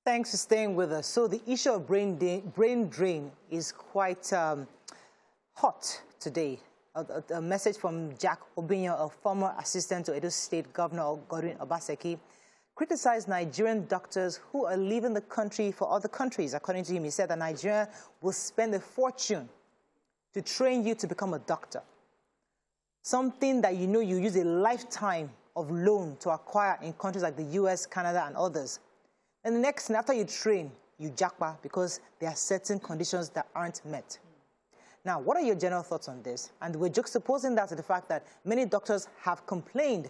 Thanks for staying with us. So the issue of brain drain is quite hot today. A message from Jack Obinyan, a former assistant to Edo State Governor Godwin Obaseki, criticized Nigerian doctors who are leaving the country for other countries. According to him, he said that Nigeria will spend a fortune to train you to become a doctor. Something that you use a lifetime of loan to acquire in countries like the US, Canada, and others. And the next thing, after you train, you jackpot because there are certain conditions that aren't met. Now, what are your general thoughts on this? And we're juxtaposing that to the fact that many doctors have complained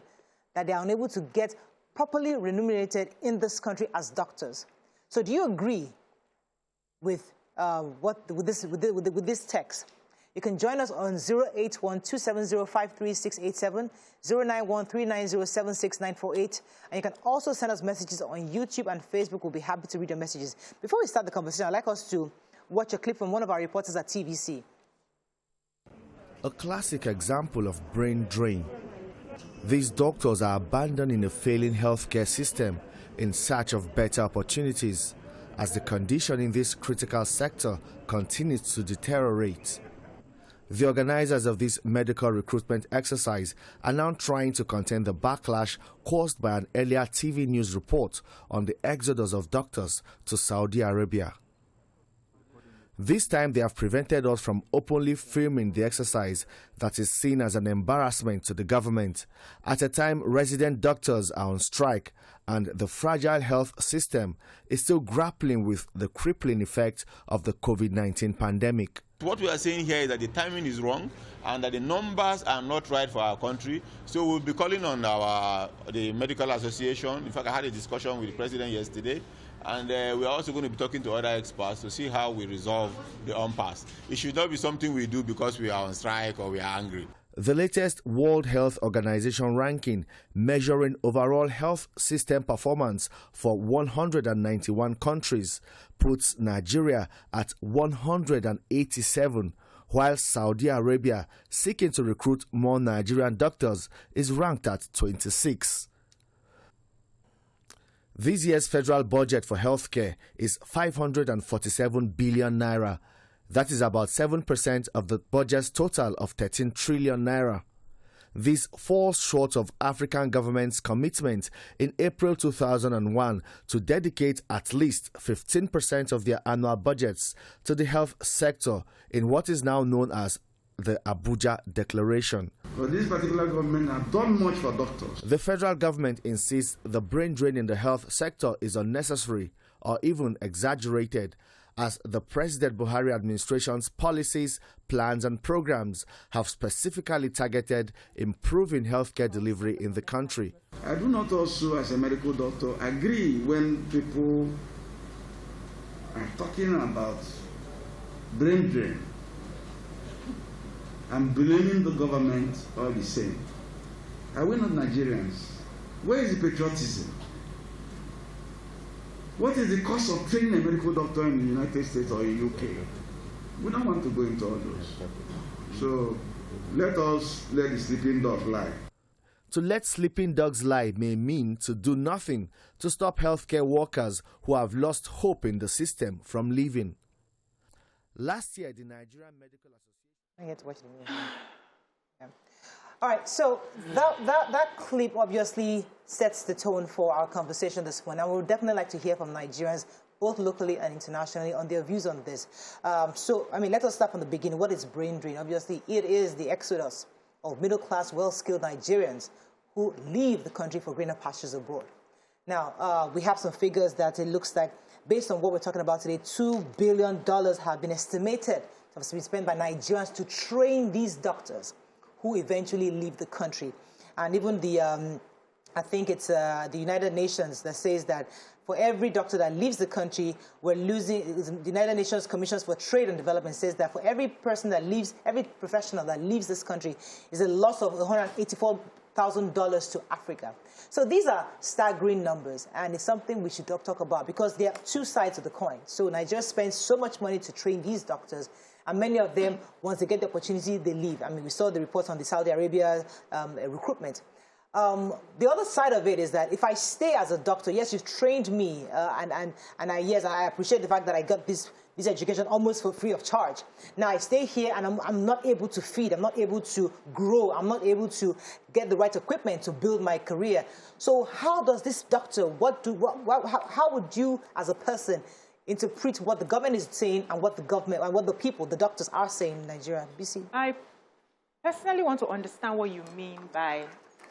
that they are unable to get properly remunerated in this country as doctors. So do you agree with this text? You can join us on 081-270-53687, 091-390-76948, and you can also send us messages on YouTube and Facebook. We'll be happy to read your messages. Before we start the conversation, I'd like us to watch a clip from one of our reporters at TVC. A classic example of brain drain. These doctors are abandoning a failing healthcare system in search of better opportunities as the condition in this critical sector continues to deteriorate. The organizers of this medical recruitment exercise are now trying to contain the backlash caused by an earlier TV news report on the exodus of doctors to Saudi Arabia. This time they have prevented us from openly filming the exercise that is seen as an embarrassment to the government at a time resident doctors are on strike and the fragile health system is still grappling with the crippling effect of the COVID-19 pandemic. What we are saying here is that the timing is wrong and that the numbers are not right for our country. So we'll be calling on the medical association. In fact, I had a discussion with the president yesterday, and we're also going to be talking to other experts to see how we resolve the impasse. It should not be something we do because we are on strike or we are angry. The latest World Health Organization ranking measuring overall health system performance for 191 countries puts Nigeria at 187, while Saudi Arabia, seeking to recruit more Nigerian doctors, is ranked at 26. This year's federal budget for healthcare is 547 billion naira. That is about 7% of the budget's total of 13 trillion naira. This falls short of African governments' commitment in April 2001 to dedicate at least 15% of their annual budgets to the health sector in what is now known as the Abuja Declaration. But this particular government has done much for doctors. The federal government insists the brain drain in the health sector is unnecessary or even exaggerated, as the President Buhari administration's policies, plans and programs have specifically targeted improving healthcare delivery in the country. I do not also, as a medical doctor, agree when people are talking about brain drain and blaming the government all the same. Are we not Nigerians? Where is the patriotism? What is the cost of training a medical doctor in the United States or in the UK? We don't want to go into all those. So let us let the sleeping dog lie. To let sleeping dogs lie may mean to do nothing to stop healthcare workers who have lost hope in the system from leaving. Last year, the Nigerian Medical Association... I get to watch the news. Yeah. All right, so that clip obviously sets the tone for our conversation this morning. I would definitely like to hear from Nigerians, both locally and internationally, on their views on this. Let us start from the beginning. What is brain drain? Obviously, it is the exodus of middle-class, well-skilled Nigerians who leave the country for greener pastures abroad. Now, we have some figures that it looks like, based on what we're talking about today, $2 billion have been estimated to have been spent by Nigerians to train these doctors who eventually leave the country. And even I think it's the United Nations that says that for every doctor that leaves the country, we're losing, the United Nations Commissions for Trade and Development says that for every person that leaves, every professional that leaves this country is a loss of $184,000 to Africa. So these are staggering numbers, and it's something we should talk about because there are two sides of the coin. So Nigeria spends so much money to train these doctors, and many of them, once they get the opportunity, they leave. I mean, we saw the reports on the Saudi Arabia recruitment. the other side of it is that if I stay as a doctor, yes, you've trained me, yes, I appreciate the fact that I got this education almost for free of charge. Now I stay here and I'm not able to feed, I'm not able to grow, I'm not able to get the right equipment to build my career. So how does this doctor, how would you as a person interpret what the government is saying and what the government and what the people, the doctors are saying in Nigeria? BC? I personally want to understand what you mean by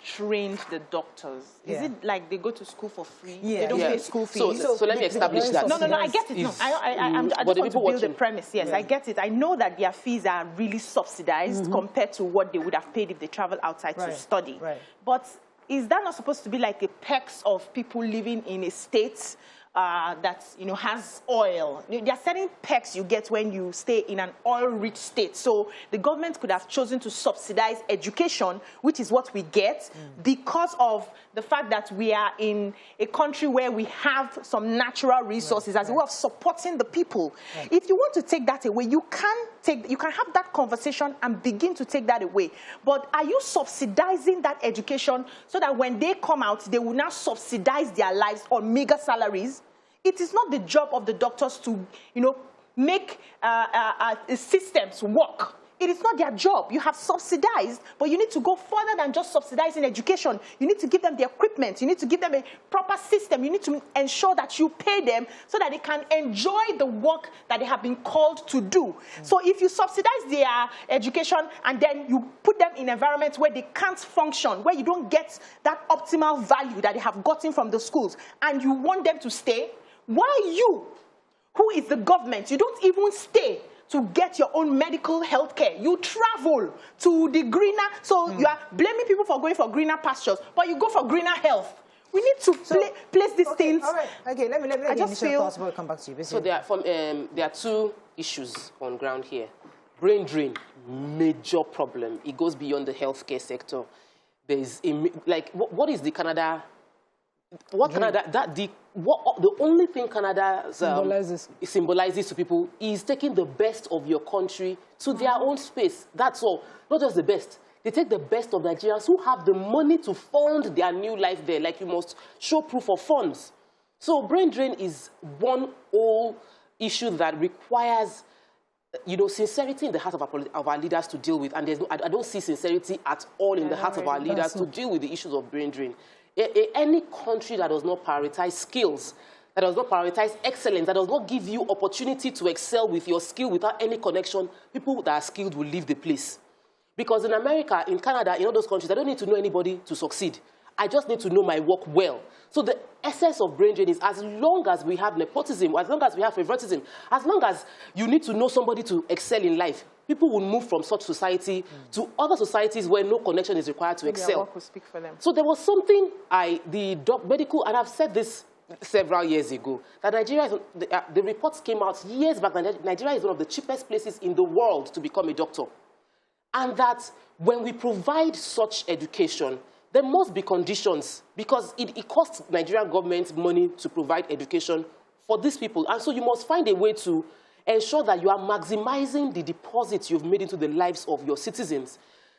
trained the doctors. Is it like they go to school for free? Yeah. They don't pay school fees? So let me establish that. No, I get it. No, I just want to build the premise. Yes, I get it. I know that their fees are really subsidized compared to what they would have paid if they travel outside to study. Right. But is that not supposed to be like a perks of people living in a state that has oil? There are certain perks you get when you stay in an oil-rich state. So the government could have chosen to subsidize education, which is what we get, because of the fact that we are in a country where we have some natural resources as a way of supporting the people. If you want to take that away, you can have that conversation and begin to take that away. But are you subsidizing that education so that when they come out, they will now subsidize their lives on mega salaries? It is not the job of the doctors to, make systems work. It is not their job. You have subsidized, but you need to go further than just subsidizing education. You need to give them the equipment. You need to give them a proper system. You need to ensure that you pay them so that they can enjoy the work that they have been called to do. So if you subsidize their education and then you put them in environments where they can't function, where you don't get that optimal value that they have gotten from the schools, and you want them to stay, why you, who is the government, you don't even stay to get your own medical health care? You travel to the greener, so you are blaming people for going for greener pastures, but you go for greener health. We need to place these things. All right. Okay, let me I just initial thoughts before we come back to you. So there are two issues on ground here. Brain drain, major problem. It goes beyond the healthcare sector. There is what is the Canada? What Canada the only thing Canada symbolizes to people is taking the best of your country to their own space. That's all. Not just the best. They take the best of Nigerians who have the money to fund their new life there. Like, you must show proof of funds. So brain drain is one whole issue that requires, sincerity in the heart of our leaders to deal with. And I don't see sincerity at all in the heart of our leaders to deal with the issues of brain drain. Any country that does not prioritize skills, that does not prioritize excellence, that does not give you opportunity to excel with your skill without any connection, people that are skilled will leave the place. Because in America, in Canada, in all those countries, I don't need to know anybody to succeed. I just need to know my work well. So the essence of brain drain is, as long as we have nepotism, as long as we have favoritism, as long as you need to know somebody to excel in life, people will move from such society to other societies where no connection is required to excel. Work will speak for them. So there was something medical, and I've said this several years ago, that Nigeria is, the reports came out years back that Nigeria is one of the cheapest places in the world to become a doctor. And that when we provide such education, there must be conditions, because it costs Nigerian government money to provide education for these people. And so you must find a way to ensure that you are maximizing the deposits you've made into the lives of your citizens.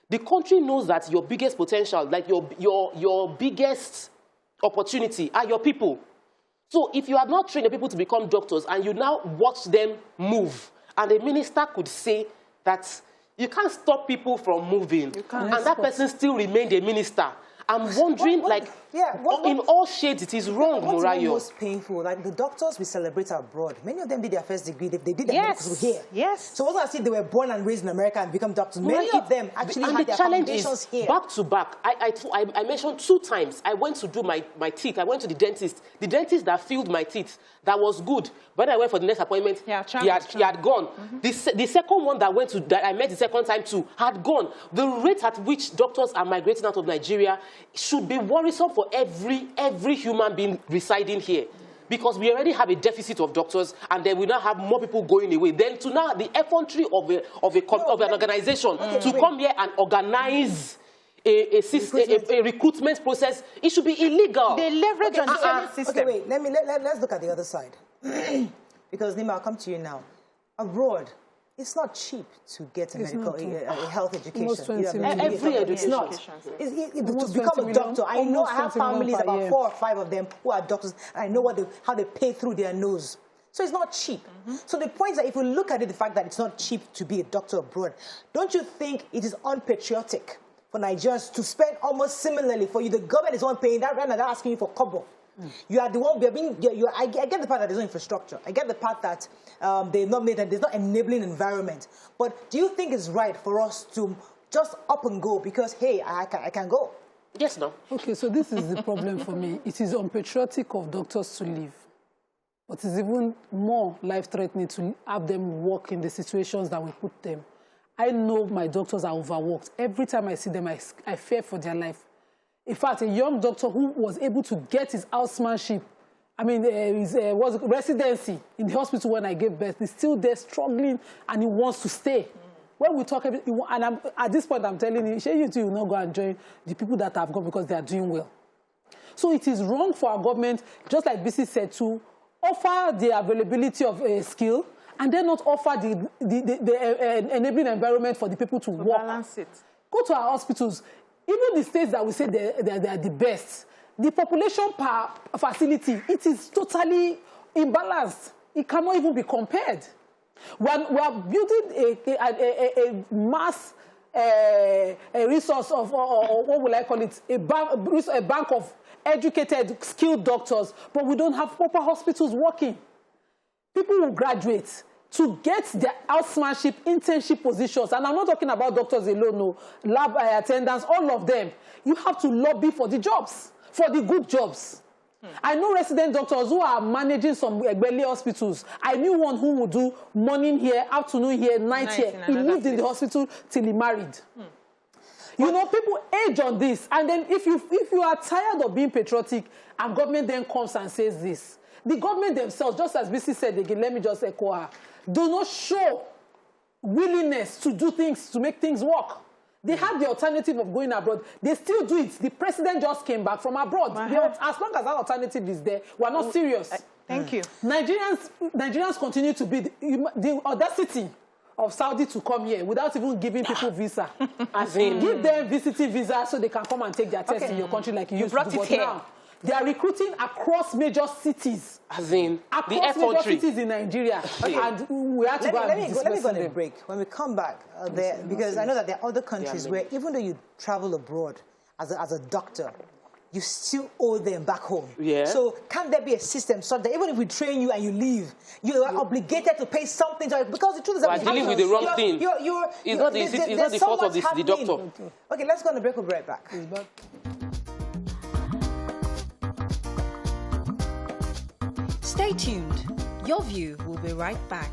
The country knows that your biggest potential, like your biggest opportunity, are your people. So if you have not trained the people to become doctors and you now watch them move, and the minister could say that you can't stop people from moving, and that person still remained a minister, I'm wondering, in all shades, it is wrong, Morayo. What's most painful? Like, the doctors we celebrate abroad, many of them did their first degree. They did their medical school here. Yes. So what I see, they were born and raised in America and become doctors. Many of them actually had their foundations here. Back to back. I mentioned 2 times. I went to do my teeth. I went to the dentist. The dentist that filled my teeth, that was good. When I went for the next appointment, he had gone. The second one that I met the second time too had gone. The rate at which doctors are migrating out of Nigeria should be worrisome for every human being residing here, because we already have a deficit of doctors, and then we now have more people going away. Then to now the effrontery of an organization to come here and organize a recruitment process, it should be illegal. They leverage on the system. Okay, wait. Let's look at the other side. Because Nima, I'll come to you now. Abroad, it's not cheap to get a health education. Every education. It's not. To become a doctor, I know I have families, about 4 or 5 of them, who are doctors, and I know how they pay through their nose. So it's not cheap. So the point is that if we look at it, the fact that it's not cheap to be a doctor abroad, don't you think it is unpatriotic for Nigerians to spend almost similarly for you? The government is one paying that right now, they're asking you for kobo. You are the one, I get the part that there's no infrastructure. I get the part that they've not made, that there's not enabling environment. But do you think it's right for us to just up and go because, hey, I can go? Yes, no. Okay, so this is the problem for me. It is unpatriotic of doctors to leave. But it's even more life-threatening to have them work in the situations that we put them. I know my doctors are overworked. Every time I see them, I fear for their life. In fact, a young doctor who was able to get his housemanship, his residency in the hospital when I gave birth, is still there struggling and he wants to stay. When we talk, and at this point I'm telling you, you will not go and join the people that have gone because they are doing well. So it is wrong for our government, just like BC said, to offer the availability of a skill and then not offer the enabling environment for the people to work. Balance it. Go to our hospitals. Even the states that we say they are the best, the population per facility, it is totally imbalanced. It cannot even be compared. We are building a mass resource of, or what will I call it, a bank of educated, skilled doctors, but we don't have proper hospitals working. People will graduate to get their housemanship, internship positions. And I'm not talking about doctors alone, no. Lab attendants, all of them. You have to lobby for the jobs, for the good jobs. I know resident doctors who are managing some Egbele hospitals. I knew one who would do morning here, afternoon here, night here. He lived in the hospital till he married. You know, people age on this. And then if you are tired of being patriotic, and government then comes and says this, the government themselves, just as BC said again, let me just echo her, do not show willingness to do things, to make things work. They have the alternative of going abroad. They still do it. The president just came back from abroad. As long as that alternative is there, we're not serious. Thank you. Nigerians continue to be the audacity of Saudi to come here without even giving people visa. Give them visiting visa so they can come and take their test in your country like you used to do. But now, they are recruiting across major cities. Across major cities in Nigeria. And we have to let me go on a break. When we come back, because I know that there are other countries where even though you travel abroad as a doctor, you still owe them back home. Yeah. So can there be a system such that even if we train you and you leave, you are obligated to pay something to it? Because the truth is that we're dealing with the wrong thing. It's not the fault of the doctor. Okay, let's go on a break. We'll be right back. Stay tuned. Your View will be right back.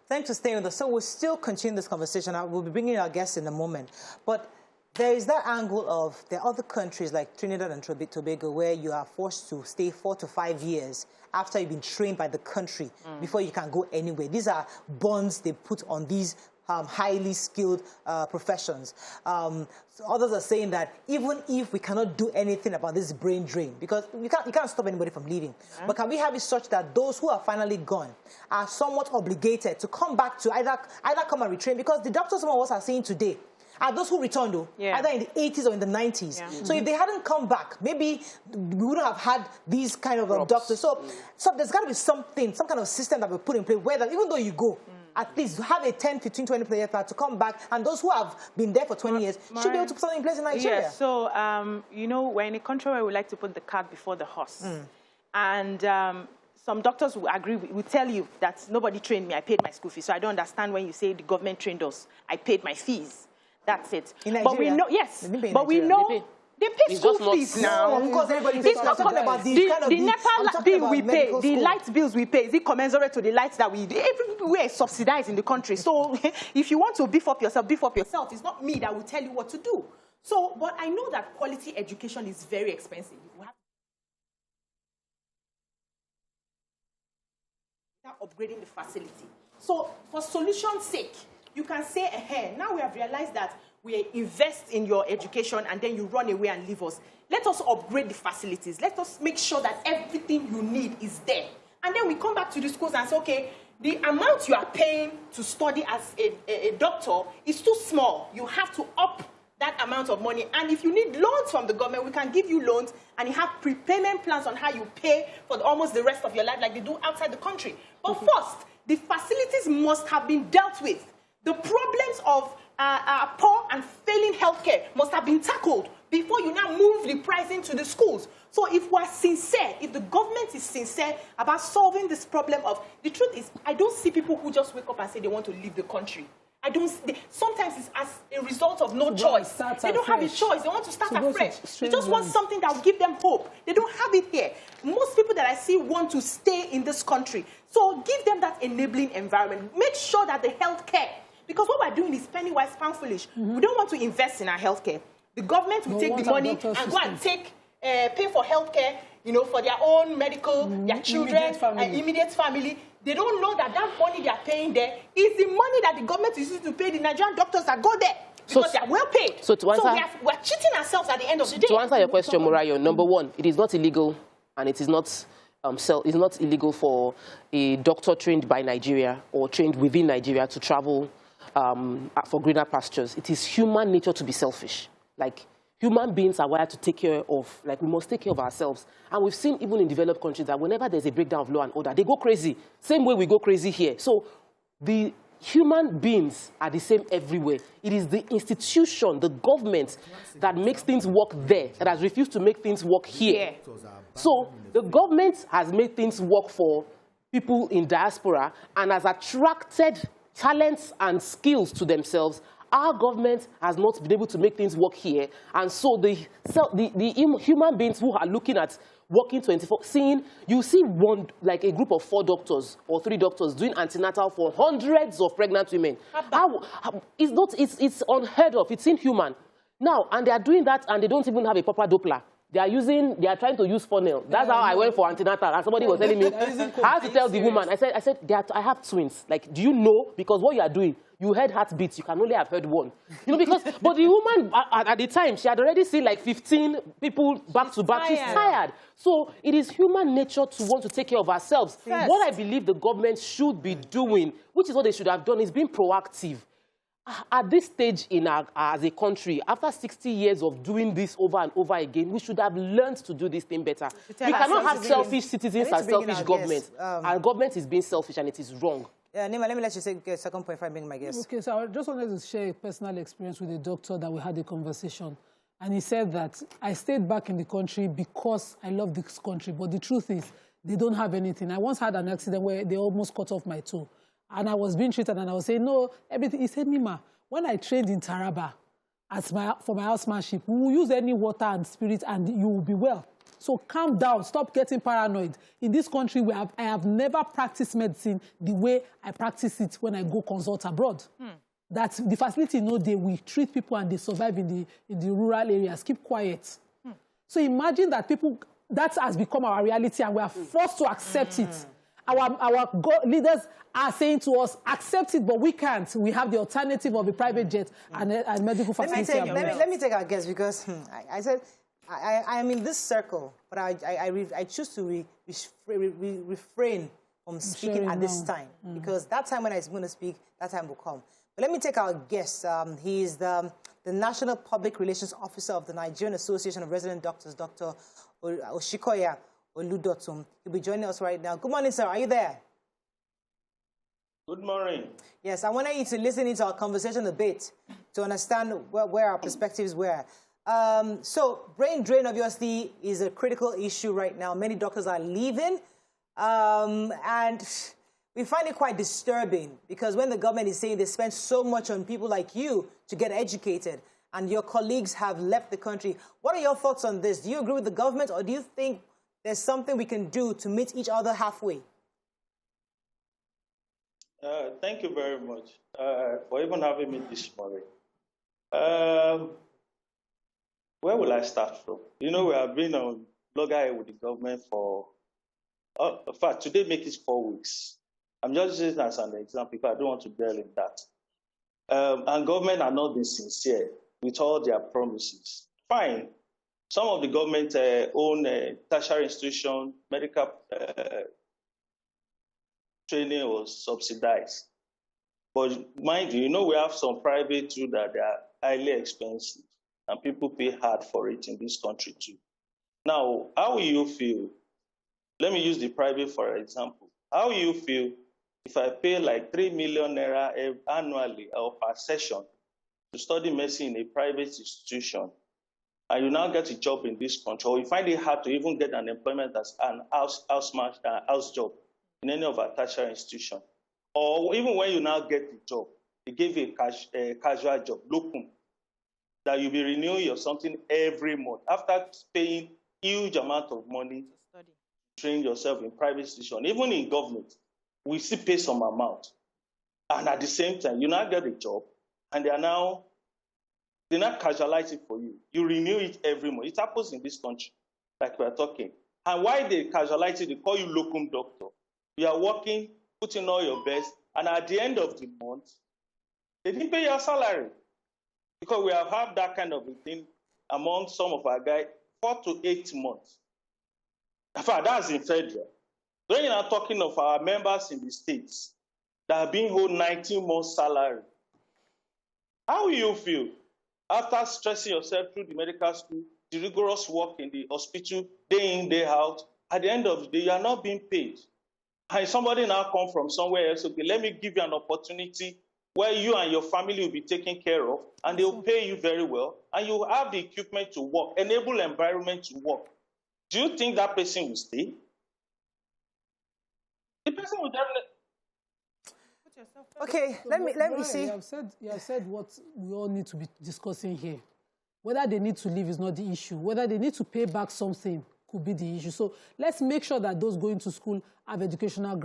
Thanks for staying with us. So we'll still continue this conversation. We'll be bringing our guests in a moment. But there is that angle of there are other countries like Trinidad and Tobago where you are forced to stay 4 to 5 years after you've been trained by the country before you can go anywhere. These are bonds they put on these highly skilled professions. So others are saying that even if we cannot do anything about this brain drain, because you can't stop anybody from leaving, but can we have it such that those who are finally gone are somewhat obligated to come back to either come and retrain? Because the doctors some of us are saying today are those who returned, though, either in the 80s or in the 90s. So if they hadn't come back, maybe we wouldn't have had these kind of doctors. So there's got to be some kind of system that we put in place where that even though you go, at least have a 10, 15, 20 player to come back, and those who have been there for 20 years should be able to put something in place in Nigeria. Yes, so, you know, we're in a country where we like to put the cart before the horse. And some doctors will agree, will tell you that nobody trained me, I paid my school fees. So I don't understand when you say the government trained us, I paid my fees. That's it. In Nigeria? But we know, yes, but we know they pay school fees now. Because everybody pays about the NEPA bill we pay, the light bills we pay, is it commensurate to the lights that we do? Everywhere is subsidized in the country. So if you want to beef up yourself, beef up yourself. It's not me that will tell you what to do. So, but I know that quality education is very expensive. You have upgrading the facility. So for solution's sake, you can say, now we have realized that we invest in your education and then you run away and leave us. Let us upgrade the facilities. Let us make sure that everything you need is there. And then we come back to the schools and say, okay, the amount you are paying to study as a doctor is too small. You have to up that amount of money. And if you need loans from the government, we can give you loans, and you have prepayment plans on how you pay for almost the rest of your life like they do outside the country. But first, the facilities must have been dealt with. The problems of poor and failing healthcare must have been tackled before you now move the pricing to the schools. So if we're sincere, if the government is sincere about solving this problem of, the truth is, I don't see people who just wake up and say they want to leave the country. Sometimes it's as a result of no choice. They don't have a choice. They want to start afresh. They just want something that will give them hope. They don't have it here. Most people that I see want to stay in this country. So give them that enabling environment. Make sure that the healthcare, because what we're doing is penny wise, pound foolish. We don't want to invest in our healthcare. The government will take the money and go and pay for healthcare, for their own medical, their children, immediate family. They don't know that that money they are paying there is the money that the government is using to pay the Nigerian doctors that go there. Because they are well paid. So we're cheating ourselves at the end of the day. To answer your question, Morayo, number one, it is not illegal, and it is not it's not illegal for a doctor trained by Nigeria or trained within Nigeria to travel for greener pastures. It is human nature to be selfish. Like, human beings are wired to take care of, we must take care of ourselves. And we've seen even in developed countries that whenever there's a breakdown of law and order, they go crazy. Same way we go crazy here. So the human beings are the same everywhere. It is the institution, the government, that makes things work there, that has refused to make things work here. So the government has made things work for people in diaspora and has attracted talents and skills to themselves. Our government has not been able to make things work here. And so the human beings who are looking at working 24, you see a group of 4 doctors or 3 doctors doing antenatal for hundreds of pregnant women. It's unheard of. It's inhuman. Now, and they are doing that, and they don't even have a proper Doppler. They are trying to use funnel. That's how I went for antenatal. And somebody was telling me, I had to tell the woman, I said, I have twins. Like, do you know? Because what you are doing, you heard heartbeats, you can only have heard one. But the woman, at the time, she had already seen 15 people back to back. She's tired. So it is human nature to want to take care of ourselves. Yes. What I believe the government should be doing, which is what they should have done, is being proactive. At this stage as a country, after 60 years of doing this over and over again, we should have learned to do this thing better. We cannot have selfish citizens and selfish government. Our government is being selfish, and it is wrong. Yeah, Nima, let me let you take a second point if I bring my guest. Okay, so I just wanted to share a personal experience with a doctor that we had a conversation. And he said that I stayed back in the country because I love this country. But the truth is, they don't have anything. I once had an accident where they almost cut off my toe. And I was being treated, and I was saying, no, everything. He said, Nima, when I trained in Taraba for my housemanship, we will use any water and spirit, and you will be well. So calm down. Stop getting paranoid. In this country, I have never practiced medicine the way I practice it when I go consult abroad. That the facility we treat people and they survive in the rural areas. Keep quiet. So imagine that that has become our reality, and we are forced to accept it. Our leaders are saying to us, accept it, but we can't. We have the alternative of a private jet and medical facility. Let me take our guess, because I said I am in this circle, but I choose to refrain from speaking at this time, because that time when I'm going to speak, that time will come. But let me take our guest. He is the National Public Relations Officer of the Nigerian Association of Resident Doctors, Dr. Oshikoya Oludotum. He'll be joining us right now. Good morning, sir. Are you there? Good morning. Yes, I wanted you to listen into our conversation a bit to understand where our perspectives were. So brain drain, obviously, is a critical issue right now. Many doctors are leaving, and we find it quite disturbing, because when the government is saying they spend so much on people like you to get educated, and your colleagues have left the country, what are your thoughts on this? Do you agree with the government, or do you think there's something we can do to meet each other halfway? Thank you very much for even having me this morning. Where will I start from? We have been on loggerhead with the government for, in fact, today makes it 4 weeks. I'm just using as an example, because I don't want to dwell in that. And government are not being sincere with all their promises. Fine. Some of the government own tertiary institution, medical training was subsidized. But mind you, we have some private too that they are highly expensive, and people pay hard for it in this country too. Now, how will you feel? Let me use the private for example. How will you feel if I pay like 3 million naira annually or per session to study medicine in a private institution, and you now get a job in this country, or you find it hard to even get an employment as an house job in any of our tertiary institutions, or even when you now get the job, they give you a casual job, locum, that you'll be renewing your something every month after paying huge amount of money to train yourself in private institution. Even in government, we still pay some amount. And at the same time, you now get a job, and they're not casualize it for you. You renew it every month. It happens in this country, like we're talking. And why they casualize it, they call you locum doctor. You are working, putting all your best, and at the end of the month, they didn't pay your salary. Because we have had that kind of a thing among some of our guys, 4 to 8 months. In fact, that's in federal. When you're talking of our members in the states that have been owed 19 months salary, how will you feel after stressing yourself through the medical school, the rigorous work in the hospital, day in, day out? At the end of the day, you are not being paid. And somebody now come from somewhere else, okay, let me give you an opportunity where you and your family will be taken care of, and they will pay you very well, and you have the equipment to work, enable environment to work. Do you think that person will stay? The person will definitely. Okay, let me see. You have said what we all need to be discussing here. Whether they need to leave is not the issue. Whether they need to pay back something could be the issue. So let's make sure that those going to school have educational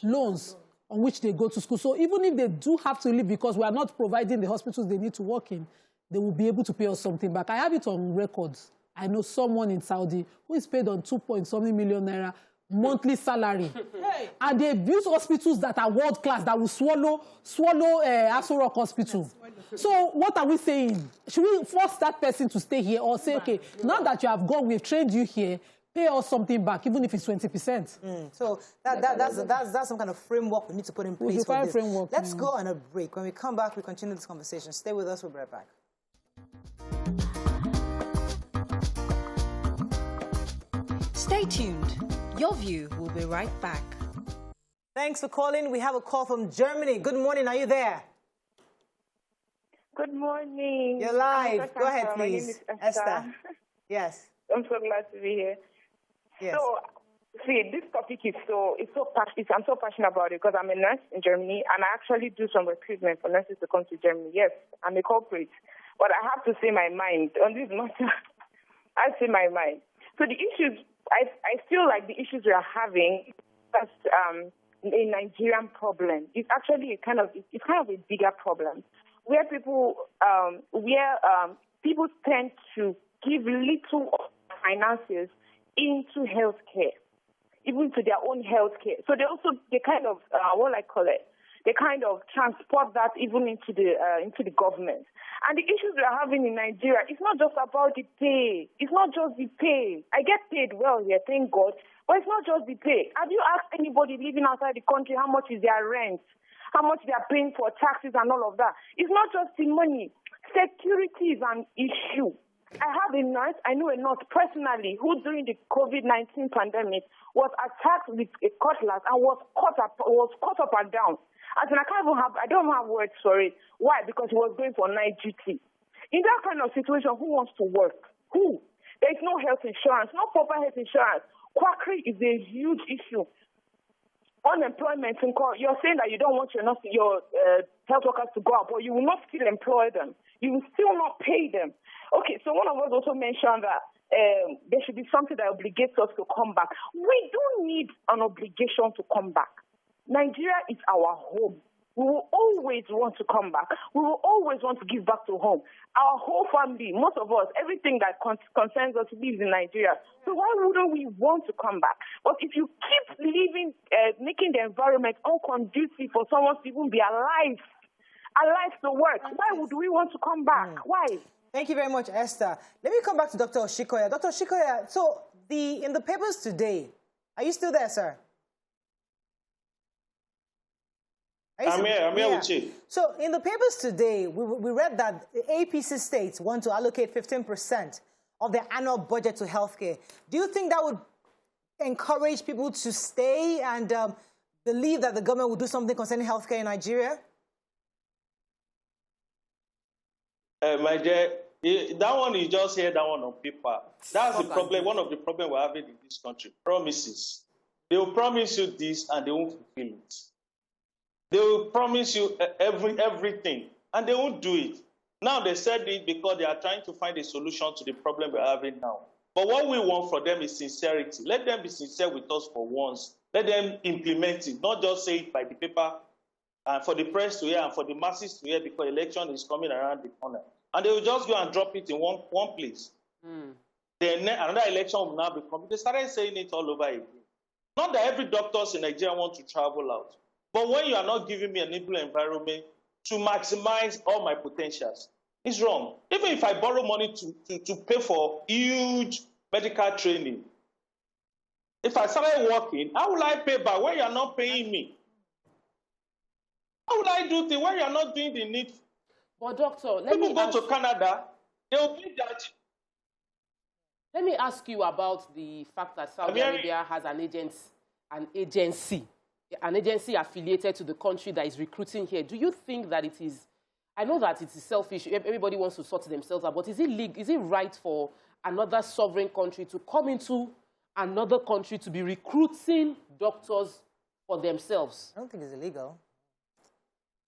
loans on which they go to school. So even if they do have to leave because we are not providing the hospitals they need to work in, they will be able to pay us something back. I have it on records. I know someone in Saudi who is paid on 2.something million naira monthly salary. Hey. And they build hospitals that are world-class, that will swallow Aso Rock Hospital. So what are we saying? Should we force that person to stay here or say, okay, now that you have gone, we've trained you here, pay us something back, even if it's 20%. So that's some kind of framework we need to put in place for this. Framework. Let's go on a break. When we come back, we continue this conversation. Stay with us. We'll be right back. Stay tuned. Your view will be right back. Thanks for calling. We have a call from Germany. Good morning. Are you there? Good morning. You're live. Go ahead, please. My name is Esther. Yes. I'm so glad to be here. Yes. So, see, this topic is I'm so passionate about it because I'm a nurse in Germany, and I actually do some recruitment for nurses to come to Germany. Yes, I'm a corporate, but I have to say my mind on this matter. I say my mind. So the issues, I feel like the issues we are having, that's a Nigerian problem. It's actually kind of a bigger problem, where people tend to give little finances into healthcare, even to their own healthcare. So they kind of transport that even into the government. And the issues we are having in Nigeria, it's not just about the pay. It's not just the pay. I get paid well here, thank God, but it's not just the pay. Have you asked anybody living outside the country how much is their rent, how much they are paying for taxes and all of that? It's not just the money. Security is an issue. I have a nurse, I know a nurse personally, who during the COVID-19 pandemic was attacked with a cutlass and was cut up and down. As in, I don't have words for it. Why? Because he was going for night duty. In that kind of situation, who wants to work? Who? There is no health insurance, no proper health insurance. Quackery is a huge issue. Unemployment, you're saying that you don't want your health workers to go out, but you will not still employ them. You will still not pay them. Okay, so one of us also mentioned that there should be something that obligates us to come back. We don't need an obligation to come back. Nigeria is our home. We will always want to come back. We will always want to give back to home. Our whole family, most of us, everything that concerns us lives in Nigeria. So why wouldn't we want to come back? But if you keep making the environment unconducive for someone to even be alive to work, why would we want to come back? Why? Thank you very much, Esther. Let me come back to Dr. Oshikoya. Dr. Oshikoya, so in the papers today, are you still there, sir? I'm here with you. So in the papers today, we read that APC states want to allocate 15% of their annual budget to healthcare. Do you think that would encourage people to stay and believe that the government will do something concerning healthcare in Nigeria? My dear, that one you just hear that one on paper. That's the problem. One of the problems we're having in this country. Promises. They will promise you this and they won't fulfill it. They will promise you everything and they won't do it. Now they said it because they are trying to find a solution to the problem we're having now. But what we want from them is sincerity. Let them be sincere with us for once. Let them implement it, not just say it by the paper and for the press to hear and for the masses to hear because election is coming around the corner. And they will just go and drop it in one place. Then another election will now be coming. They started saying it all over again. Not that every doctor in Nigeria wants to travel out. But when you are not giving me an enabling environment to maximize all my potentials, it's wrong. Even if I borrow money to pay for huge medical training, if I started working, how will I pay back when you are not paying me? How will I do things when you are not doing the need? But doctor, people go to Canada, they will be that. Let me ask you about the fact that Saudi Arabia has an agency affiliated to the country that is recruiting here. Do you think that it is, I know that it is selfish, everybody wants to sort themselves out, but is it right for another sovereign country to come into another country to be recruiting doctors for themselves? I don't think it's illegal.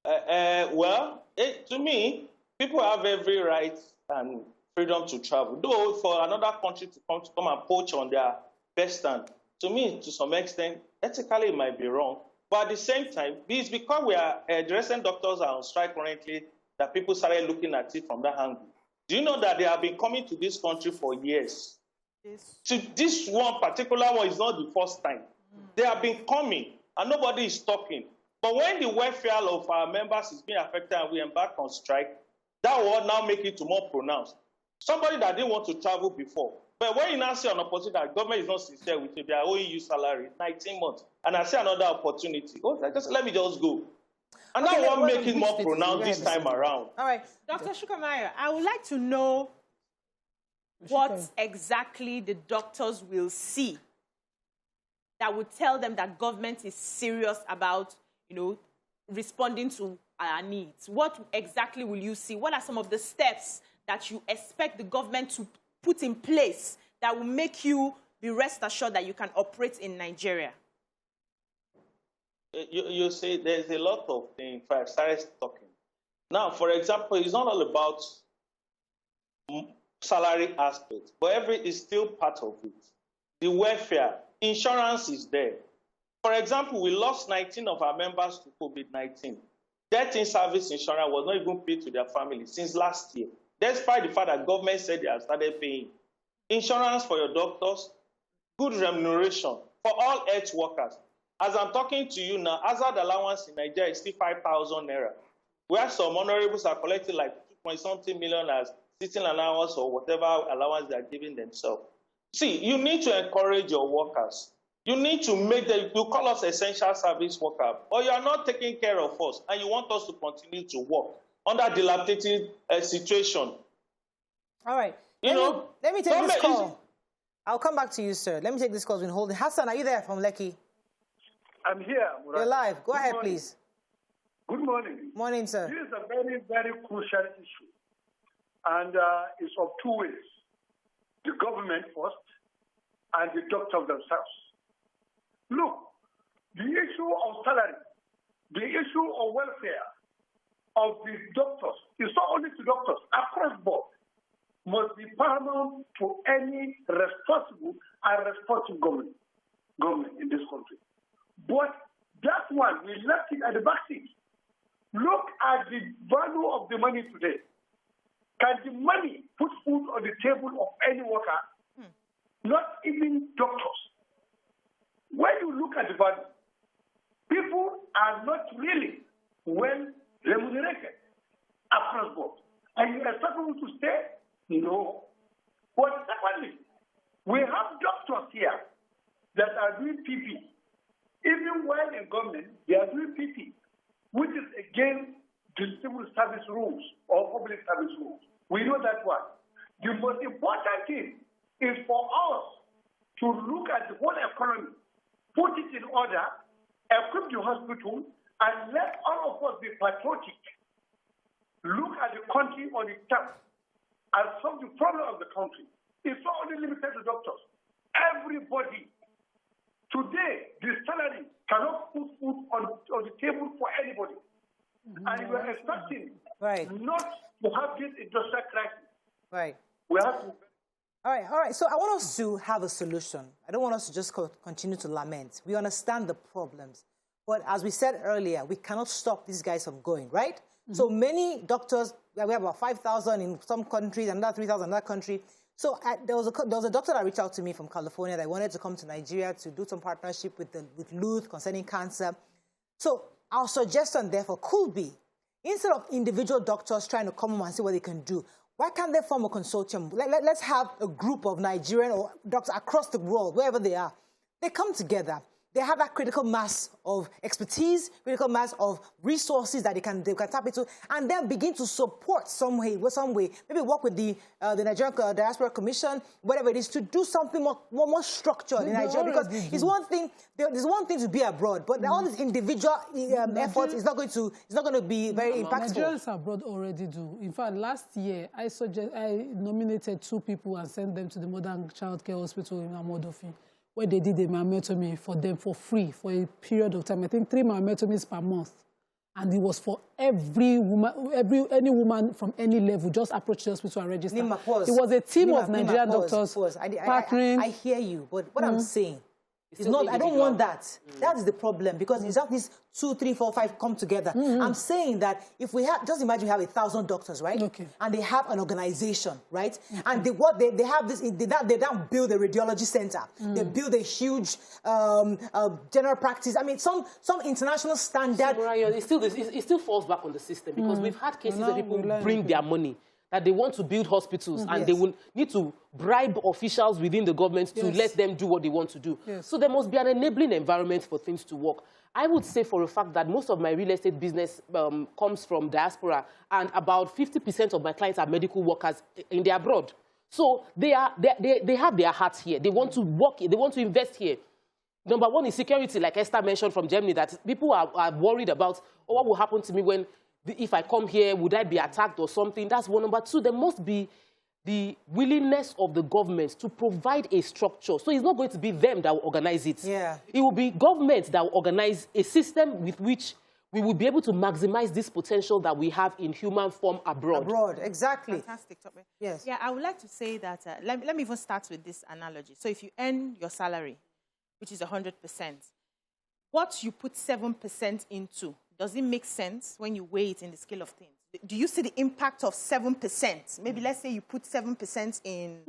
To me, people have every right and freedom to travel. Though for another country to come and poach on their best stand, to me, to some extent, ethically it might be wrong. But at the same time, it's because the recent doctors are on strike currently that people started looking at it from that angle. Do you know that they have been coming to this country for years? Yes. So this one particular one is not the first time. They have been coming and nobody is talking. But when the welfare of our members is being affected and we embark on strike, that will now make it more pronounced. Somebody that didn't want to travel before. But when you now see an opportunity that government is not sincere with you, they are owing you salary, 19 months, and I see another opportunity, let me just go. And that won't make it more pronounced this time around. All right. Dr. Shukamaya, I would like to know what exactly the doctors will see that would tell them that government is serious about, responding to our needs. What exactly will you see? What are some of the steps that you expect the government to put in place that will make you be rest assured that you can operate in Nigeria? You see, there's a lot of things. If I started talking. Now, for example, it's not all about salary aspects, but is still part of it. The welfare, insurance is there. For example, we lost 19 of our members to COVID-19. Death in service insurance was not even paid to their families since last year, despite the fact that government said they have started paying. Insurance for your doctors, good remuneration for all health workers. As I'm talking to you now, hazard allowance in Nigeria is still 5,000 naira, where some honorables are collecting like 2.something million as sitting allowance or whatever allowance they are giving themselves. See, you need to encourage your workers. You need to make them, you call us essential service worker, or you are not taking care of us, and you want us to continue to work under dilapidated situation. All right. Let me take this call. I'll come back to you, sir. Let me take this call. We've been holding. Hassan, are you there from Lekki? I'm here. You're live. Go ahead, please. Good morning. Morning, sir. This is a very, very crucial issue. And it's of two ways. The government first and the doctors themselves. Look, the issue of salary, the issue of welfare of the doctors, it's not only to doctors, across board, must be paramount to any responsible government in this country. But that one, we left it at the back seat. Look at the value of the money today. Can the money put food on the table of any worker? Not even doctors. When you look at the value, people are not really well remunerated across board. And you expect people to stay? No. But secondly, we have doctors here that are doing PP. Even while in government, they are doing PP. which is against the civil service rules or public service rules. We know that one. The most important thing is for us to look at the whole economy, put it in order, equip the hospital, and let all of us be patriotic. Look at the country on its terms and solve the problem of the country. It's not only limited to doctors. Everybody. Today, the salary cannot put food on the table for anybody. And we are expecting not to have this industrial crisis. Right. We have to. All right. So I want us to have a solution. I don't want us to just continue to lament. We understand the problems. But as we said earlier, we cannot stop these guys from going, right? So many doctors, we have about 5,000 in some countries, another 3,000 in that country. So there was a doctor that reached out to me from California that wanted to come to Nigeria to do some partnership with Luth concerning cancer. So our suggestion, therefore, could be, instead of individual doctors trying to come and see what they can do, why can't they form a consortium? Let's have a group of Nigerian or doctors across the world, wherever they are. They come together. They have that critical mass of expertise, critical mass of resources that they can tap into, and then begin to support some way, maybe work with the Nigerian Diaspora Commission, whatever it is, to do something more structured in Nigeria. Because it's one thing, there's one thing to be abroad, but all these individual efforts is not going to be very impactful. Nigerians abroad already do. In fact, last year I nominated 2 people and sent them to the Modern Child Care Hospital in Amodofi, where they did a mammotomy for them for free for a period of time. I think 3 mammotomies per month. And it was for every woman, any woman from any level, just approach the hospital and register. It was a team of Nigerian doctors partnering. I hear you, but what I'm saying is not, I don't want that. That's the problem, because it's not these 2, 3, 4, 5 come together. I'm saying that if we have, just imagine we have 1,000 doctors, right? Okay. And they have an organization, right? And they have this, they don't build a radiology center. They build a huge general practice. I mean, some international standard. So, Mariah, it still falls back on the system, because we've had cases where people bring their money, that they want to build hospitals, and they will need to bribe officials within the government to let them do what they want to do. So there must be an enabling environment for things to work. I would say for a fact that most of my real estate business comes from diaspora, and about 50% of my clients are medical workers in the abroad. So they have their hearts here. They want to work here. They want to invest here. Number one is security, like Esther mentioned from Germany, that people are worried about, oh, what will happen to me if I come here, would I be attacked or something? That's one. Number two, there must be the willingness of the government to provide a structure. So it's not going to be them that will organize it. It will be government that will organize a system with which we will be able to maximize this potential that we have in human form abroad. Abroad, exactly. Fantastic topic. Yes. Yeah, I would like to say that, let me even start with this analogy. So if you earn your salary, which is 100%, what you put 7% into, does it make sense when you weigh it in the scale of things? Do you see the impact of 7%? Maybe let's say you put 7% in,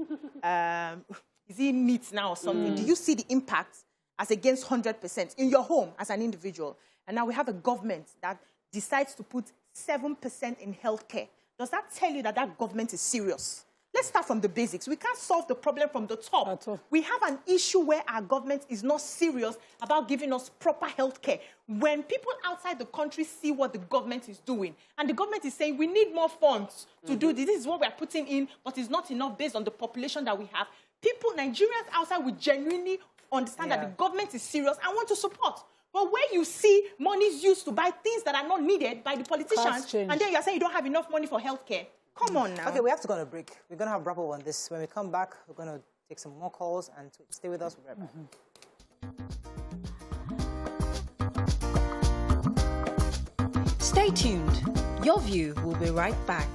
is it meat now or something? Do you see the impact as against 100% in your home as an individual? And now we have a government that decides to put 7% in healthcare. Does that tell you that that government is serious? Let's start from the basics. We can't solve the problem from the top. We have an issue where our government is not serious about giving us proper health care. When people outside the country see what the government is doing, and the government is saying, we need more funds to do this. This is what we're putting in, but it's not enough based on the population that we have. People, Nigerians outside, will genuinely understand that the government is serious and want to support. But when you see money used to buy things that are not needed by the politicians, and then you're saying you don't have enough money for health care, come on now. Okay, we have to go on a break. We're going to have a wrap up on this. When we come back, we're going to take some more calls, and stay with us. We'll be right back. Stay tuned. Your View will be right back.